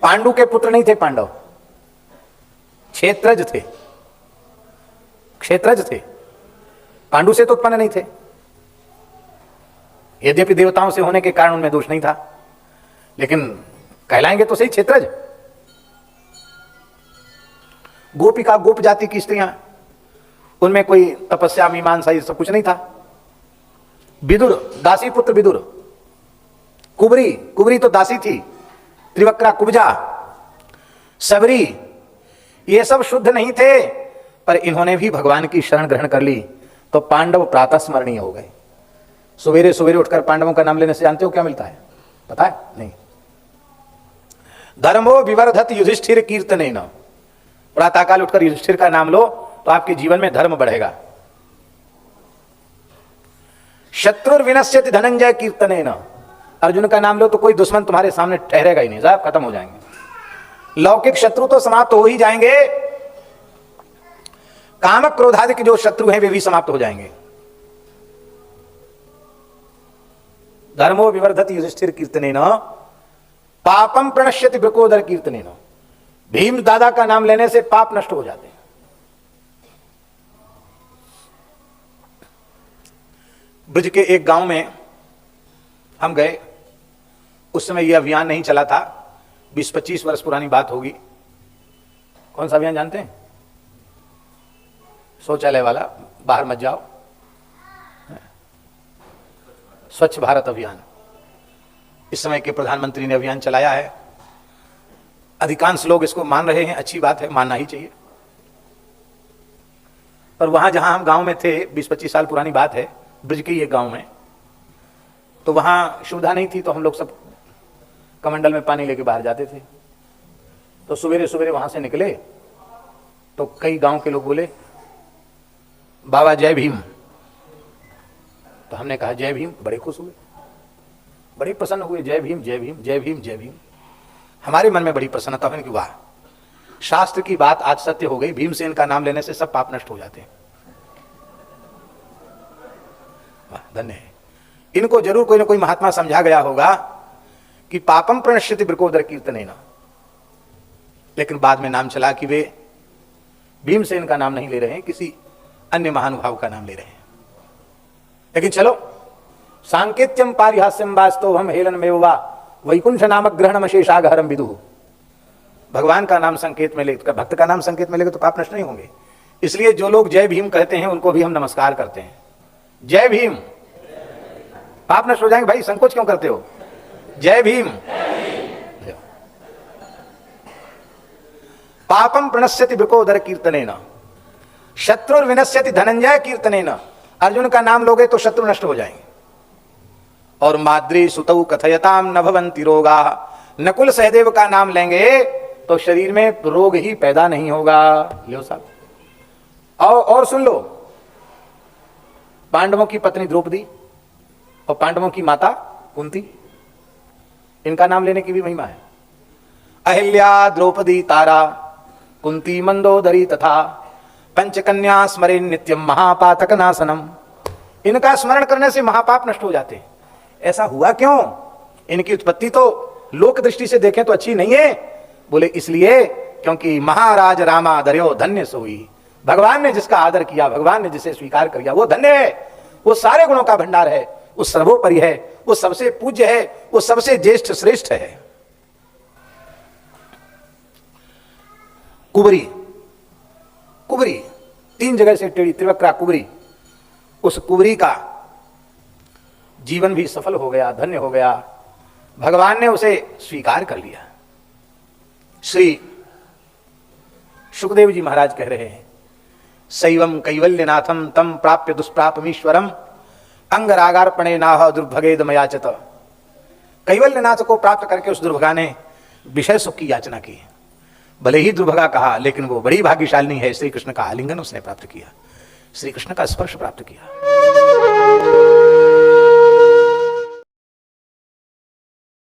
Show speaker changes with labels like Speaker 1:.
Speaker 1: पांडु के पुत्र नहीं थे पांडव, क्षेत्रज थे, क्षेत्रज थे, पांडु से तो उत्पन्न नहीं थे। यद्यपि देवताओं से होने के कारण उनमें दोष नहीं था, लेकिन कहलाएंगे तो सही क्षेत्रज। गोपिका गोप जाति की स्त्रियां, उनमें कोई तपस्या मीमांसा ये सब कुछ नहीं था। विदुर दासी पुत्र विदुर, कुबरी, कुबरी तो दासी थी, त्रिवक्रा कुब्जा, सबरी, ये सब शुद्ध नहीं थे, पर इन्होंने भी भगवान की शरण ग्रहण कर ली, तो पांडव प्रातः स्मरणीय हो गए। सवेरे सवेरे उठकर पांडवों का नाम लेने से जानते हो क्या मिलता है? पता है? नहीं। धर्मो विवर्धत युधिष्ठिर कीर्तनेन, प्रातःकाल उठकर युधिष्ठिर का नाम लो तो आपके जीवन में धर्म बढ़ेगा। शत्रुर्विनश्यति धनंजय कीर्तनेन, अर्जुन का नाम लो तो कोई दुश्मन तुम्हारे सामने ठहरेगा ही नहीं, सब खत्म हो जाएंगे। लौकिक शत्रु तो समाप्त हो ही जाएंगे, काम क्रोधादि के जो शत्रु हैं वे भी समाप्त हो जाएंगे। धर्मो विवर्धति युधिष्ठिर कीर्तनेन पापम प्रणश्यति वृकोदर कीर्तनेन, भीम दादा का नाम लेने से पाप नष्ट हो जाते हैं। ब्रज के एक गांव में हम गए, उस समय यह अभियान नहीं चला था, 20-25 वर्ष पुरानी बात होगी। कौन सा अभियान जानते हैं? शौचालय वाला, बाहर मत जाओ, स्वच्छ भारत अभियान। इस समय के प्रधानमंत्री ने अभियान चलाया है, अधिकांश लोग इसको मान रहे हैं, अच्छी बात है, मानना ही चाहिए। पर वहां जहां हम गांव में थे, 20-25 साल पुरानी बात है, ब्रज के ये गांव में, तो वहां सुविधा नहीं थी, तो हम लोग सब कमंडल में पानी लेके बाहर जाते थे। तो सवेरे सवेरे वहां से निकले तो कई गांव के लोग बोले, बाबा जय भीम। तो हमने कहा जय भीम, बड़े खुश हुए, बड़े प्रसन्न हुए, जय भीम जय भीम जय भीम जय भीम। हमारे मन में बड़ी प्रसन्नता हुई कि वाह, शास्त्र की बात आज सत्य हो गई, भीमसेन का नाम लेने से सब पाप नष्ट हो जाते हैं। वाह, धन्य है। इनको जरूर कोई ना कोई महात्मा समझा गया होगा कि पापम प्रणश्यति वृकोदर कीर्तनेन, लेकिन बाद में नाम चला कि वे भीमसेन का नाम नहीं ले रहे हैं, किसी अन्य महानुभाव का नाम ले रहे हैं। लेकिन चलो, सांकेत्यम पारिहास्यम वास्तव हम हेलन मेवा वैकुंठ नामक ग्रहणम शेषागहरम विदु। भगवान का नाम संकेत में लेकर, भक्त का नाम संकेत में लेकर तो पाप नष्ट नहीं होंगे। इसलिए जो लोग जय भीम कहते हैं उनको भी हम नमस्कार करते हैं, जय भीम, पाप नष्ट हो जाएंगे। भाई संकोच क्यों करते हो? जय भीम। पापम प्रणश्यति वृकोदर कीर्तनेन शत्रुर्विनश्यति धनंजय कीर्तनेन, अर्जुन का नाम लोगे तो शत्रु नष्ट हो जाएंगे। और माद्री सुतौ कथयताम न भवन्ति रोगा, नकुल सहदेव का नाम लेंगे तो शरीर में रोग ही पैदा नहीं होगा। लियो साहब, और सुन लो, पांडवों की पत्नी द्रौपदी और पांडवों की माता कुंती, इनका नाम लेने की भी महिमा है। अहिल्या द्रौपदी तारा कुंती मंदोदरी तथा पंचकन्या स्मरे नित्यम महापातक नाशनम, इनका स्मरण करने से महापाप नष्ट हो जाते हैं। ऐसा हुआ क्यों? इनकी उत्पत्ति तो लोक दृष्टि से देखें तो अच्छी नहीं है। बोले इसलिए क्योंकि महाराज रामा धर्यो धन्य सोई, भगवान ने जिसका आदर किया, भगवान ने जिसे स्वीकार कर लिया वो धन्य है, वो सारे गुणों का भंडार है, वो सर्वोपरि है, वो सबसे पूज्य है, वो सबसे ज्येष्ठ श्रेष्ठ है। कुबरी, कुबरी 3 जगह से टेढ़ी, त्रिवक्रा कुबरी, उस कुबरी का जीवन भी सफल हो गया, धन्य हो गया, भगवान ने उसे स्वीकार कर लिया। श्री सुखदेव जी महाराज कह रहे हैं, शैवम कैवल्यनाथम तम प्राप्य दुष्प्रापमीश्वरम अंगरागार्पणे नाह दुर्भगेद मयाचत। कैवल्यनाथ को प्राप्त करके उस दुर्भगा ने विषय सुख की याचना की। भले ही दुर्भगा कहा, लेकिन वो बड़ी भाग्यशालिनी है, श्री कृष्ण का आलिंगन उसने प्राप्त किया, श्री कृष्ण का स्पर्श प्राप्त किया।